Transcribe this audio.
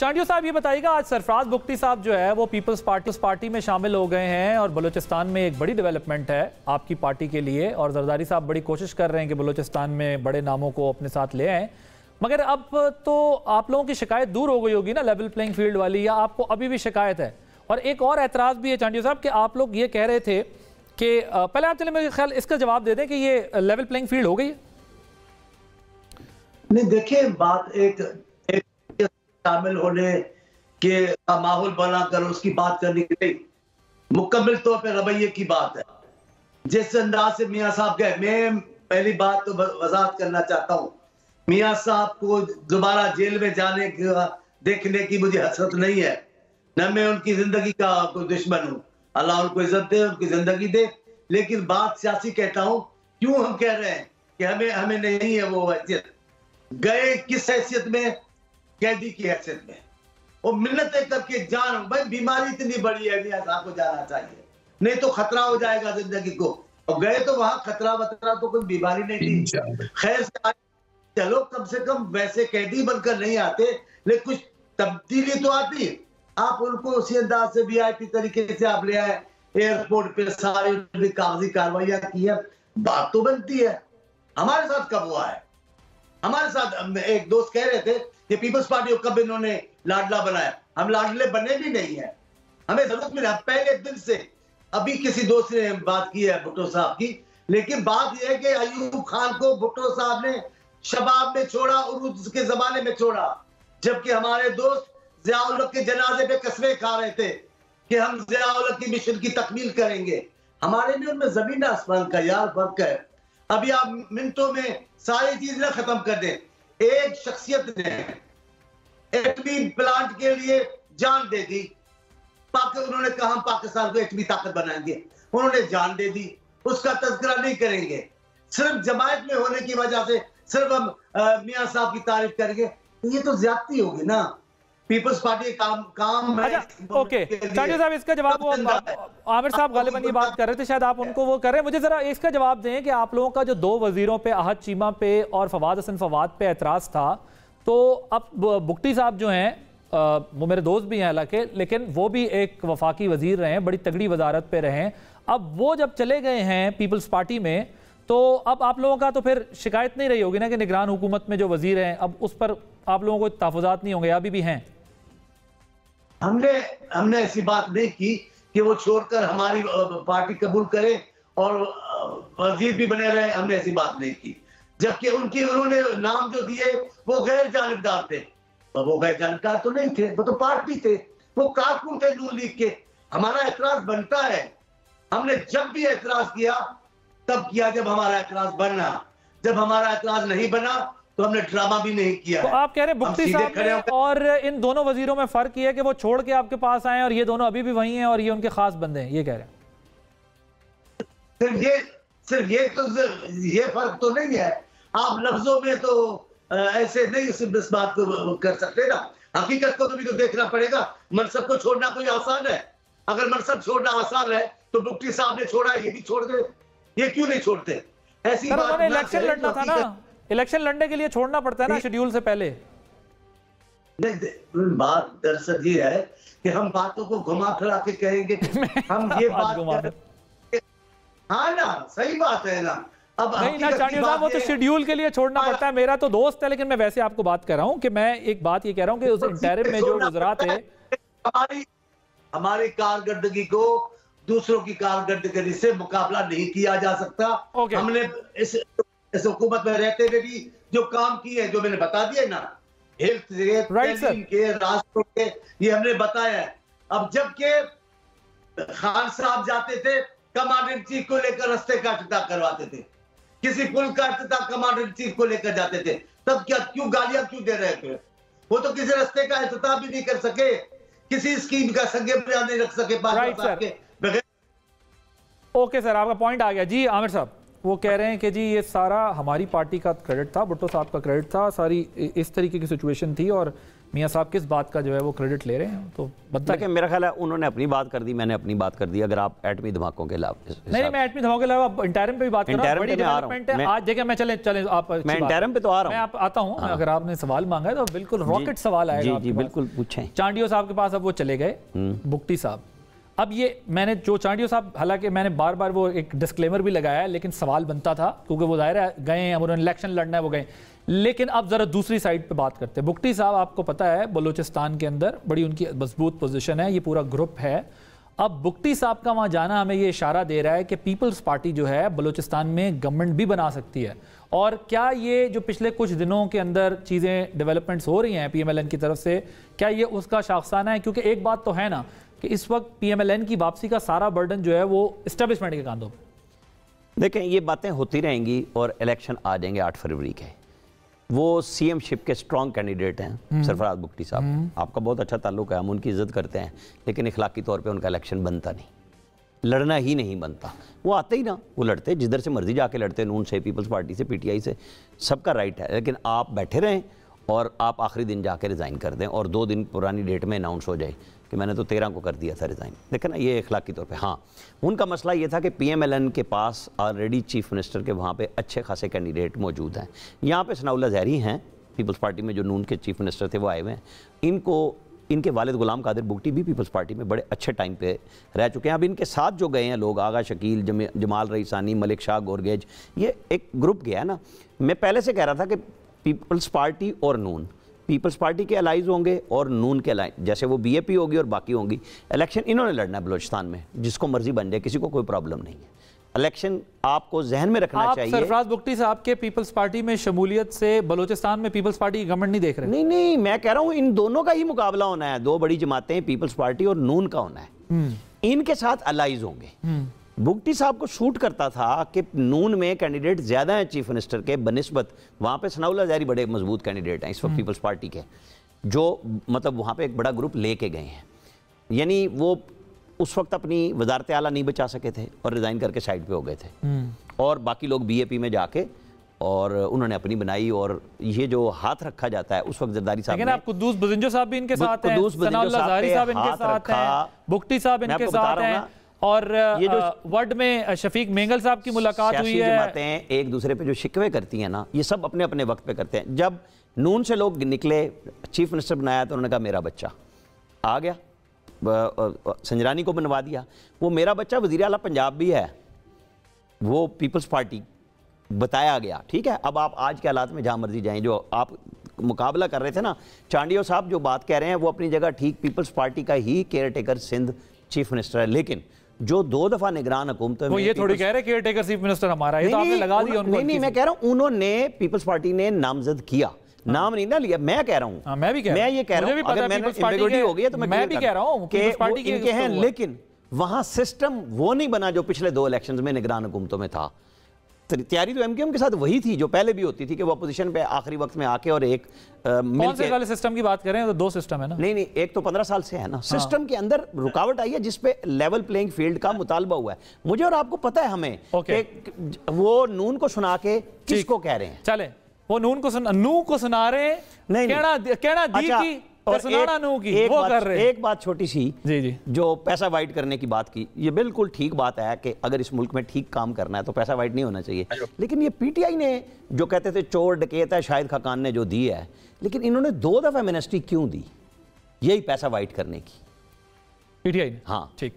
चांडियो साहब ये बताइएगा, आज सरफराज बुख्ती साहब जो है वो पीपल्स पार्टी में शामिल हो गए हैं और बलूचिस्तान में एक बड़ी डेवलपमेंट है आपकी पार्टी के लिए, और जरदारी साहब बड़ी कोशिश कर रहे हैं कि बलूचिस्तान में बड़े नामों को अपने साथ ले आएं। मगर अब तो आप लोगों की शिकायत दूर हो गई होगी ना लेवल प्लेइंग फील्ड वाली, या आपको अभी भी शिकायत है? और एक और एतराज़ भी है चांडियो साहब कि आप लोग ये कह रहे थे कि पहले आप चले मेरे ख्याल इसका जवाब दे दें कि ये लेवल प्लेइंग फील्ड हो गई है। नहीं, देखिए बात एक शामिल होने के माहौल बनाकर उसकी बात करने की नहीं, मुकम्मल तौर पे रवैये की बात है। जिस अंदाज से मियां साहब गए, मैं पहली बात तो वजाहत करना चाहता हूँ, मियां साहब को दोबारा जेल में जाने का देखने की मुझे हसरत नहीं है, न मैं उनकी जिंदगी का कोई दुश्मन हूँ। अल्लाह उनको इज्जत दे, उनकी जिंदगी दे, लेकिन बात सियासी कहता हूँ। क्यों हम कह रहे हैं कि हमें नहीं है वो हैसियत? गए किस हैसियत में? कैदी की हैसियत में। वो मिन्नतें करके जान, भाई बीमारी इतनी बड़ी है, मियां साहब को जाना चाहिए, नहीं तो खतरा हो जाएगा जिंदगी को। और गए तो वहां खतरा वतरा तो कोई बीमारी नहीं थी। खैर से चलो, कम से कम वैसे कैदी बनकर नहीं आते, लेकिन कुछ तब्दीली तो आती है। आप उनको उसी अंदाज से VIP तरीके से आप ले आए, एयरपोर्ट पे सारी कागजी कार्रवाइयां की है, बात तो बनती है। हमारे साथ कब हुआ है? हमारे साथ एक दोस्त कह रहे थे कि पीपल्स पार्टी को कब इन्होंने लाडला बनाया। हम लाडले बने भी नहीं है, हमें जरूरत मिला पहले दिन से। अभी किसी दोस्त ने बात की है भुट्टो साहब की, लेकिन बात यह है कि अयूब खान को भुट्टो साहब ने शबाब में छोड़ा और उसके जमाने में छोड़ा, जबकि हमारे दोस्त ज़िया-उल हक के जनाजे पे कसमें खा रहे थे कि हम ज़िया-उल हक की मिशन की तकमील करेंगे। हमारे लिए उनमें जमीन आसमान का यार फर्क है। अभी आप मिनटों में सारी चीज ना खत्म कर दें। एक शख्सियत ने एटमी प्लांट के लिए जान दे दी, उन्होंने कहा हम पाकिस्तान को एटमी ताकत बनाएंगे, उन्होंने जान दे दी, उसका तज़किरा नहीं करेंगे। सिर्फ जमायत में होने की वजह से सिर्फ हम मियां साहब की तारीफ करेंगे, ये तो ज्यादती होगी ना। पीपल्स पार्टी काम है। ओके चांडियो साहब, इसका जवाब वो आमिर साहब गालिबन ये बात कर रहे थे, शायद आप उनको वो कर रहे हैं। मुझे जरा इसका जवाब दें कि आप लोगों का जो 2 वजीरों पे, अहद चीमा पे और फवाद हसन फवाद पे एतराज़ था, तो अब बुख्ती साहब जो हैं वो मेरे दोस्त भी हैं हालांकि, लेकिन वो भी एक वफाकी वजीर रहे हैं, बड़ी तगड़ी वजारत पे रहे हैं। अब वो जब चले गए हैं पीपल्स पार्टी में, तो अब आप लोगों का तो फिर शिकायत नहीं रही होगी ना कि निगरान हुकूमत में जो वजीर हैं, अब उस पर आप लोगों को तहफ़्फ़ुज़ात नहीं होंगे, अभी भी हैं? हमने ऐसी बात नहीं की कि वो छोड़कर हमारी पार्टी कबूल करे और वजीर भी बने रहे, हमने ऐसी बात नहीं की। जबकि उन्होंने नाम जो दिए वो गैर जानिबदार थे। वो गैर जानिबदार तो नहीं थे, वो तो पार्टी थे, वो कारकुन थे नून लीग के। हमारा एतराज बनता है, हमने जब भी एतराज किया तब किया जब हमारा एतराज बनना। जब हमारा एतराज नहीं बना तो हमने ड्रामा भी नहीं किया। तो आप कह रहे हैं बुख्ती साहब और इन दोनों वजीरों में फर्क ये है कि वो छोड़ के आपके पास आए और ये दोनों अभी भी वही हैं और ये उनके खास बंदे हैं, ये कह रहे हैं? सिर्फ ये फर्क तो नहीं है। आप लफ्जों में तो ऐसे नहीं इस बात को कर सकते ना, हकीकत को तो भी तो देखना पड़ेगा। मनसब को छोड़ना कोई आसान है? अगर मनसब छोड़ना आसान है तो बुख्ती साहब ने छोड़ा, ये भी छोड़ गए, ये क्यों नहीं छोड़ते? ऐसी बात इलेक्शन लड़ना था ना, इलेक्शन लड़ने के लिए छोड़ना पड़ता है ना शेड्यूल से पहले। नहीं, बात दरअसल ये है कि हम बातों को घुमा फिरा के कहेंगे हम ये बात हाँ ना, सही बात है ना। अब नहीं ना चांडियो साहब, वो तो शेड्यूल के लिए छोड़ना पड़ता है। मेरा तो दोस्त है, लेकिन मैं वैसे आपको बात कर रहा हूँ कि मैं एक बात ये कह रहा हूँ कि उस इंटरिम में जो गुजरा थे, हमारी कारकर्दगी को दूसरों की कारकर्दगी से मुकाबला नहीं किया जा सकता। हमने इस हुकूमत में रहते हुए भी जो काम किए हैं, जो मैंने बता दिए ना, हेल्थ के, राष्ट्रों के, ये हमने बताया है। अब जबकि खान साहब जाते थे, कमांडर इन चीफ को लेकर रास्ते का इफ्तिताह करवाते थे, किसी पुल का इफ्तिताह कमांडर इन चीफ को लेकर जाते थे, तब क्या क्यों गालियां क्यों दे रहे थे? वो तो किसी रास्ते का इफ्तिताह भी नहीं कर सके, किसी स्कीम का संगे बयान नहीं रख सके बगैर। ओके सर, आपका पॉइंट आ गया जी। आमिर साहब वो कह रहे हैं कि जी ये सारा हमारी पार्टी का क्रेडिट था, भुट्टो साहब का क्रेडिट था, सारी इस तरीके की सिचुएशन थी और मियां साहब किस बात का जो है वो क्रेडिट ले रहे हैं, तो बनता है। मेरा ख्याल है उन्होंने अपनी बात कर दी, मैंने अपनी बात कर दी। अगर आप एटमी धमाकों के अलावा नहीं, मैं एटमी धमाकों के अलावा इंटरिम पे भी बात कर रहा हूं, बड़ी डेवलपमेंट है आज। देखिए मैं चले आप, मैं इंटरिम पे तो आ रहा हूं, मैं आप आता हूं। अगर आपने सवाल मांगा है तो बिल्कुल रॉकेट सवाल आएगा। जी बिल्कुल पूछें। चांडियो साहब के पास अब वो चले गए, बुगटी साहब। अब ये मैंने जो चांडियो साहब, हालांकि मैंने बार बार वो एक डिस्क्लेमर भी लगाया है, लेकिन सवाल बनता था क्योंकि वो जाहिर है गए हैं, उन्होंने इलेक्शन लड़ना है, वो गए। लेकिन अब जरा दूसरी साइड पे बात करते हैं। बुगटी साहब आपको पता है बलूचिस्तान के अंदर बड़ी उनकी मजबूत पोजीशन है, ये पूरा ग्रुप है। अब बुगटी साहब का वहाँ जाना हमें ये इशारा दे रहा है कि पीपल्स पार्टी जो है बलूचिस्तान में गवर्नमेंट भी बना सकती है। और क्या ये जो पिछले कुछ दिनों के अंदर चीज़ें डेवलपमेंट्स हो रही हैं PMLN की तरफ से, क्या ये उसका शाखसाना है? क्योंकि एक बात तो है ना कि इस वक्त PMLN की वापसी का सारा बर्डन जो है वो इस्टेब्लिशमेंट के कांधों पर। देखें ये बातें होती रहेंगी और इलेक्शन आ जाएंगे 8 फरवरी के। वो CM शिप के स्ट्रॉन्ग कैंडिडेट हैं सरफराज बुगटी साहब, आपका बहुत अच्छा ताल्लुक है, हम उनकी इज्जत करते हैं, लेकिन इखलाकी तौर पे उनका इलेक्शन बनता नहीं, लड़ना ही नहीं बनता। वो आते ही ना, वो लड़ते जिधर से मर्जी जाके लड़ते, नून से, पीपल्स पार्टी से, PTI से, सबका राइट है। लेकिन आप बैठे रहें और आप आखिरी दिन जाके रिज़ाइन कर दें और 2 दिन पुरानी डेट में अनाउंस हो जाए कि मैंने तो 13 को कर दिया था रिज़ाइन। देखें ना, ये इखलाकी तौर पे हाँ, उनका मसला ये था कि PMLN के पास ऑलरेडी चीफ मिनिस्टर के वहाँ पे अच्छे खासे कैंडिडेट मौजूद हैं। यहाँ पे सनाउल्लाह ज़हरी हैं, पीपल्स पार्टी में जो नून के चीफ मिनिस्टर थे वो आए हुए हैं। इनको, इनके वालिद गुलाम कादिर बुगटी भी पीपल्स पार्टी में बड़े अच्छे टाइम पे रह चुके हैं। अब इनके साथ जो गए हैं लोग, आगा शकील, जमाल रईसानी, मलिक शाह गोरगेज, ये एक ग्रुप गया है ना। मैं पहले से कह रहा था कि पीपल्स पार्टी और नून, पीपल्स पार्टी के अलाइज होंगे और नून के अलाइज, जैसे वो BAP होगी और बाकी होंगी। इलेक्शन इन्होंने लड़ना है बलूचिस्तान में, जिसको मर्जी बन जाए, किसी को कोई प्रॉब्लम नहीं है। इलेक्शन आपको जहन में रखना चाहिए। सरफराज बुगटी साहब के पीपल्स पार्टी में शमूलियत से बलूचिस्तान में पीपल्स पार्टी की गवर्नमेंट नहीं देख रहे? नहीं, मैं कह रहा हूं इन दोनों का ही मुकाबला होना है। 2 बड़ी जमातें, पीपल्स पार्टी और नून का होना है, इनके साथ अलाइज होंगे। बुगटी साहब को शूट करता था कि नून में कैंडिडेट ज्यादा हैं चीफ मिनिस्टर के बनिस्बत, वहां पे सनाउल्लाह ज़हरी बड़े मजबूत कैंडिडेट हैं इस वक्त पीपल्स पार्टी के, जो मतलब वहां पे एक बड़ा ग्रुप लेके गए हैं। यानी वो उस वक्त अपनी वजारत आला नहीं बचा सके थे और रिजाइन करके साइड पे हो गए थे, और बाकी लोग BAP में जाके और उन्होंने अपनी बनाई। और ये जो हाथ रखा जाता है उस वक्त जरदारी साहब, लेकिन आप कुद्दूस बुज़िंजो साहब भी इनके साथ हैं, सनाउल्लाह ज़हरी साहब इनके साथ हैं, बुगटी साहब इनके साथ हैं, और ये जो वर्ड में शफीक मेंगल साहब की मुलाकात हुई है। जमातें एक दूसरे पे जो शिकवे करती हैं ना, ये सब अपने अपने वक्त पे करते हैं। जब नून से लोग निकले, चीफ मिनिस्टर बनाया तो उन्होंने कहा मेरा बच्चा आ गया, संजरानी को बनवा दिया। वो मेरा बच्चा वज़ीर आला पंजाब भी है, वो पीपल्स पार्टी बताया गया। ठीक है, अब आप आज के हालात में जहाँ मर्जी जाएं, जो आप मुकाबला कर रहे थे ना, चांडियो साहब जो बात कह रहे हैं वो अपनी जगह ठीक, पीपल्स पार्टी का ही caretaker Sindh chief minister है, लेकिन जो 2 दफा निगरान हुकूमत में, वो ये थोड़ी कह रहे केयर टेकर चीफ मिनिस्टर हमारा, ये तो आपने लगा दिया उनको। नहीं, मैं कह रहा हूं उन्होंने, पीपल्स पार्टी ने नामजद किया, नाम नहीं ना लिया। मैं कह रहा हूं, मैं भी कह रहा हूं, ये कह रहा हूं, अगर मैंने एम्बिग्यूटी हो गई है तो मैं भी कह रहा हूं कि वो इनके हैं, लेकिन वहां सिस्टम वो नहीं बना जो पिछले 2 इलेक्शंस में निगरान हुकूमतों में था। तैयारी तो MQM के साथ वही थी जो पहले भी होती थी कि वो अपोजिशन पे आखिरी वक्त में आके और एक कौन से वाले सिस्टम की बात कर रहे हैं? तो 2 सिस्टम है ना। नहीं, एक तो 15 साल से है ना। सिस्टम के अंदर रुकावट आई है जिसपे लेवल प्लेइंग फील्ड का मुतालबा हुआ है। मुझे और आपको पता है हमें कि वो नून को सुना के किसको कह रहे हैं। चले, वो नून को सुना रहे हैं, कहना दी की और एक बात छोटी सी, जी जो पैसा वाइट करने की बात की, ये बिल्कुल ठीक बात है कि अगर इस मुल्क में ठीक काम करना है तो पैसा वाइट नहीं होना चाहिए। लेकिन ये PTI ने जो कहते थे चोर डकैत है, शाहिद खाकान ने जो दी है, लेकिन इन्होंने 2 दफा मिनिस्ट्री क्यों दी? यही पैसा वाइट करने की, PTI ने। हाँ ठीक।